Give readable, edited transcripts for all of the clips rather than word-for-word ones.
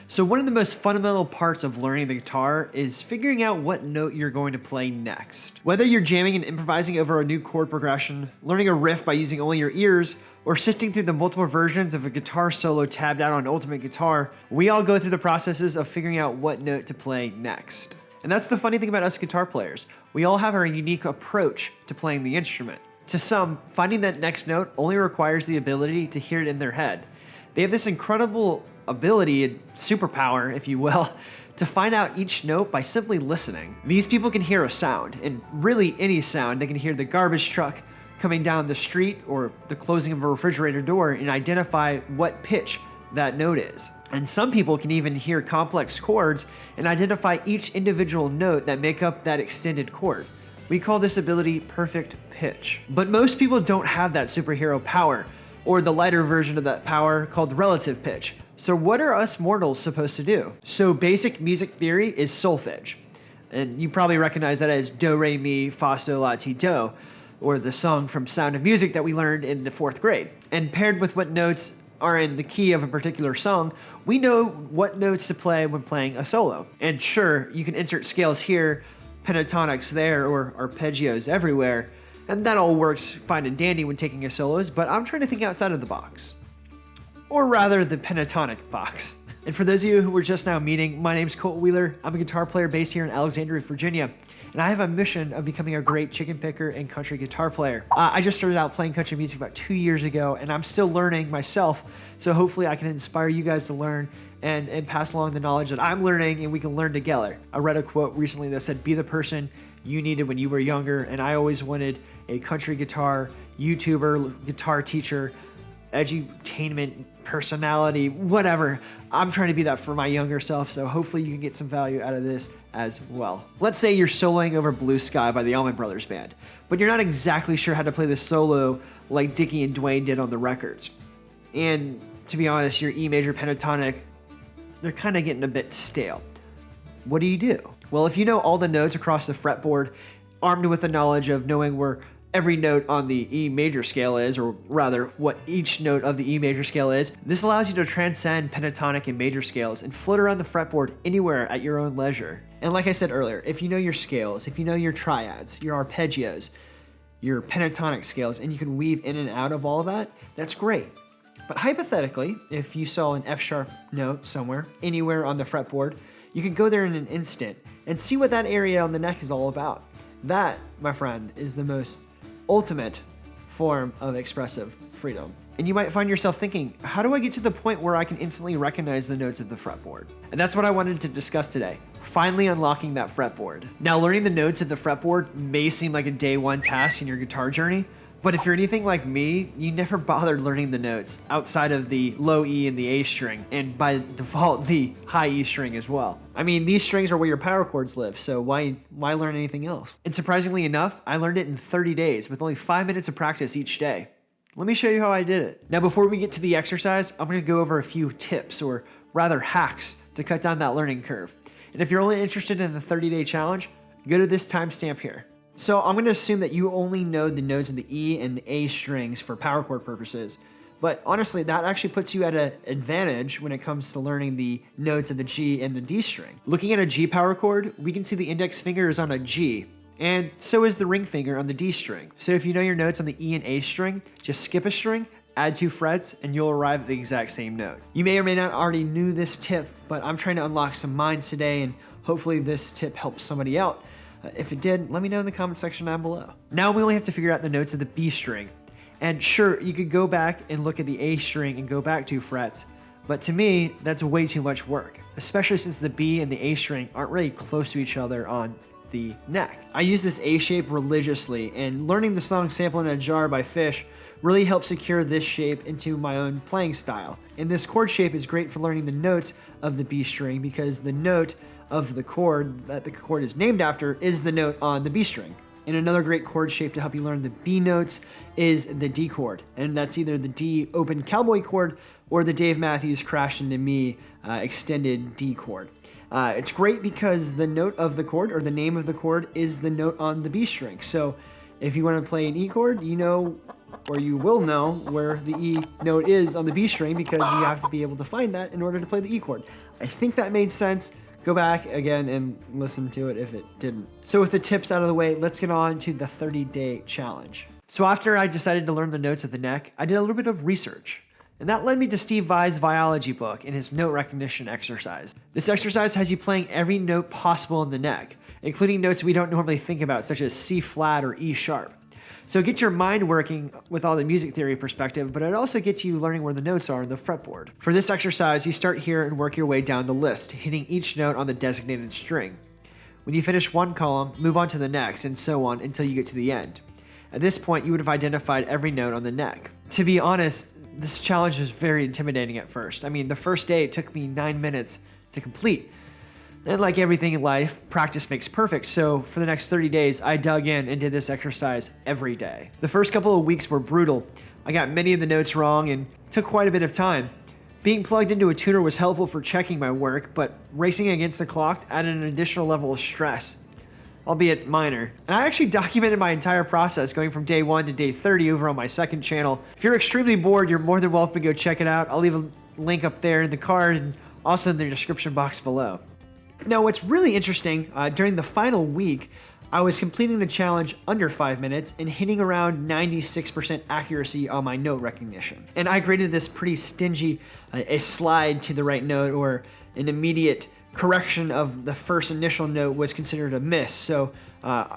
So one of the most fundamental parts of learning the guitar is figuring out what note you're going to play next. Whether you're jamming and improvising over a new chord progression, learning a riff by using only your ears, or sifting through the multiple versions of a guitar solo tabbed out on Ultimate Guitar, we all go through the processes of figuring out what note to play next. And that's the funny thing about us guitar players. We all have our unique approach to playing the instrument. To some, finding that next note only requires the ability to hear it in their head. They have this incredible ability, and superpower, if you will, to find out each note by simply listening. These people can hear a sound, and really any sound. They can hear the garbage truck coming down the street or the closing of a refrigerator door and identify what pitch that note is. And some people can even hear complex chords and identify each individual note that make up that extended chord. We call this ability perfect pitch. But most people don't have that superhero power, or the lighter version of that power called relative pitch. So what are us mortals supposed to do? So basic music theory is solfege. And you probably recognize that as do, re, mi, fa, sol, la, ti, do, or the song from Sound of Music that we learned in the 4th grade. And paired with what notes are in the key of a particular song, we know what notes to play when playing a solo. And sure, you can insert scales here, pentatonics there, or arpeggios everywhere, and that all works fine and dandy when taking a solos, but I'm trying to think outside of the box. Or rather, the pentatonic box. And for those of you who were just now meeting, my name's Colt Wheeler. I'm a guitar player based here in Alexandria, Virginia, and I have a mission of becoming a great chicken picker and country guitar player. I just started out playing country music about 2 years ago, and I'm still learning myself, so hopefully I can inspire you guys to learn and pass along the knowledge that I'm learning, and we can learn together. I read a quote recently that said, "Be the person you needed when you were younger," and I always wanted a country guitar YouTuber, guitar teacher, edutainment personality, whatever. I'm trying to be that for my younger self, so hopefully you can get some value out of this as well. Let's say you're soloing over Blue Sky by the Allman Brothers Band, but you're not exactly sure how to play the solo like Dickie and Dwayne did on the records. And to be honest, your E major pentatonic, they're kind of getting a bit stale. What do? Well, if you know all the notes across the fretboard, armed with the knowledge of knowing where every note on the E major scale is, or rather what each note of the E major scale is, this allows you to transcend pentatonic and major scales and float around the fretboard anywhere at your own leisure. And like I said earlier, if you know your scales, if you know your triads, your arpeggios, your pentatonic scales, and you can weave in and out of all of that, that's great. But hypothetically, if you saw an F sharp note somewhere, anywhere on the fretboard, you could go there in an instant and see what that area on the neck is all about. That, my friend, is the most ultimate form of expressive freedom. And you might find yourself thinking, how do I get to the point where I can instantly recognize the notes of the fretboard? And that's what I wanted to discuss today. Finally unlocking that fretboard. Now, learning the notes of the fretboard may seem like a day one task in your guitar journey, but if you're anything like me, you never bothered learning the notes outside of the low E and the A string, and by default, the high E string as well. I mean, these strings are where your power chords live, so why learn anything else? And surprisingly enough, I learned it in 30 days with only 5 minutes of practice each day. Let me show you how I did it. Now, before we get to the exercise, I'm gonna go over a few tips, or rather hacks, to cut down that learning curve. And if you're only interested in the 30-day challenge, go to this timestamp here. So I'm going to assume that you only know the notes of the E and the A strings for power chord purposes. But honestly, that actually puts you at an advantage when it comes to learning the notes of the G and the D string. Looking at a G power chord, we can see the index finger is on a G, and so is the ring finger on the D string. So if you know your notes on the E and A string, just skip a string, add 2 frets, and you'll arrive at the exact same note. You may or may not already knew this tip, but I'm trying to unlock some minds today, and hopefully this tip helps somebody out. If it did, let me know in the comment section down below. Now we only have to figure out the notes of the B string. And sure, you could go back and look at the A string and go back 2 frets, but to me, that's way too much work, especially since the B and the A string aren't really close to each other on the neck. I use this A shape religiously, and learning the song Sample in a Jar by Fish really helped secure this shape into my own playing style. And this chord shape is great for learning the notes of the B string because the note of the chord that the chord is named after is the note on the B string. And another great chord shape to help you learn the B notes is the D chord. And that's either the D open cowboy chord or the Dave Matthews Crash Into Me extended D chord. It's great because the note of the chord or the name of the chord is the note on the B string. So If you want to play an E chord, you know, or you will know where the E note is on the B string because you have to be able to find that in order to play the E chord. I think that made sense. Go back again and listen to it if it didn't. So with the tips out of the way, let's get on to the 30-day challenge. So after I decided to learn the notes of the neck, I did a little bit of research. And that led me to Steve Vai's biology book and his note recognition exercise. This exercise has you playing every note possible in the neck, including notes we don't normally think about, such as C flat or E sharp. So get your mind working with all the music theory perspective, but it also gets you learning where the notes are in the fretboard. For this exercise, you start here and work your way down the list, hitting each note on the designated string. When you finish one column, move on to the next, and so on until you get to the end. At this point, you would have identified every note on the neck. To be honest, this challenge was very intimidating at first. I mean, the first day it took me 9 minutes to complete. And like everything in life, practice makes perfect, so for the next 30 days, I dug in and did this exercise every day. The first couple of weeks were brutal. I got many of the notes wrong and took quite a bit of time. Being plugged into a tuner was helpful for checking my work, but racing against the clock added an additional level of stress, albeit minor. And I actually documented my entire process going from day 1 to day 30 over on my second channel. If you're extremely bored, you're more than welcome to go check it out. I'll leave a link up there in the card and also in the description box below. Now, what's really interesting, during the final week, I was completing the challenge under 5 minutes and hitting around 96% accuracy on my note recognition. And I graded this pretty stingy. A slide to the right note or an immediate correction of the first initial note was considered a miss. So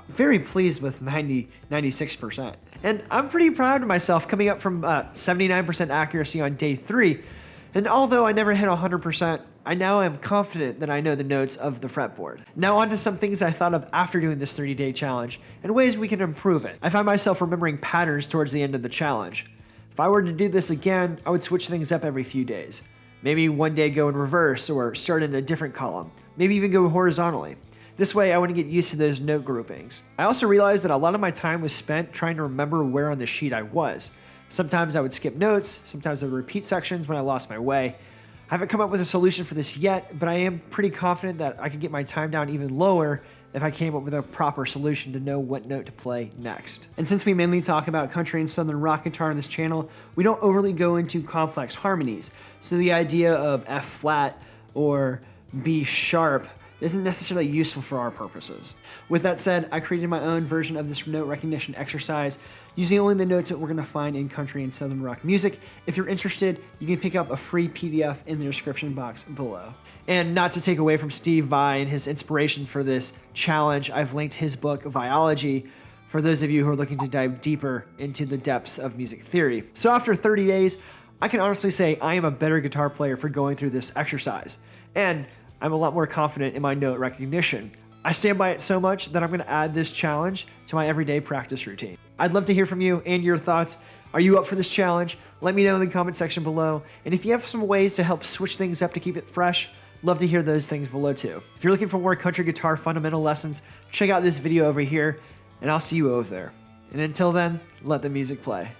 very pleased with 96%. And I'm pretty proud of myself coming up from 79% accuracy on day 3. And although I never hit 100%, I now am confident that I know the notes of the fretboard. Now on to some things I thought of after doing this 30-day challenge and ways we can improve it. I found myself remembering patterns towards the end of the challenge. If I were to do this again, I would switch things up every few days. Maybe one day go in reverse or start in a different column. Maybe even go horizontally. This way I wouldn't get used to those note groupings. I also realized that a lot of my time was spent trying to remember where on the sheet I was. Sometimes I would skip notes, sometimes I would repeat sections when I lost my way. I haven't come up with a solution for this yet, but I am pretty confident that I could get my time down even lower if I came up with a proper solution to know what note to play next. And since we mainly talk about country and southern rock guitar on this channel, we don't overly go into complex harmonies. So the idea of F flat or B sharp isn't necessarily useful for our purposes. With that said, I created my own version of this note recognition exercise using only the notes that we're gonna find in country and southern rock music. If you're interested, you can pick up a free PDF in the description box below. And not to take away from Steve Vai and his inspiration for this challenge, I've linked his book, Viology, for those of you who are looking to dive deeper into the depths of music theory. So after 30 days, I can honestly say I am a better guitar player for going through this exercise. And I'm a lot more confident in my note recognition. I stand by it so much that I'm gonna add this challenge to my everyday practice routine. I'd love to hear from you and your thoughts. Are you up for this challenge? Let me know in the comment section below. And if you have some ways to help switch things up to keep it fresh, love to hear those things below too. If you're looking for more country guitar fundamental lessons, check out this video over here, and I'll see you over there. And until then, let the music play.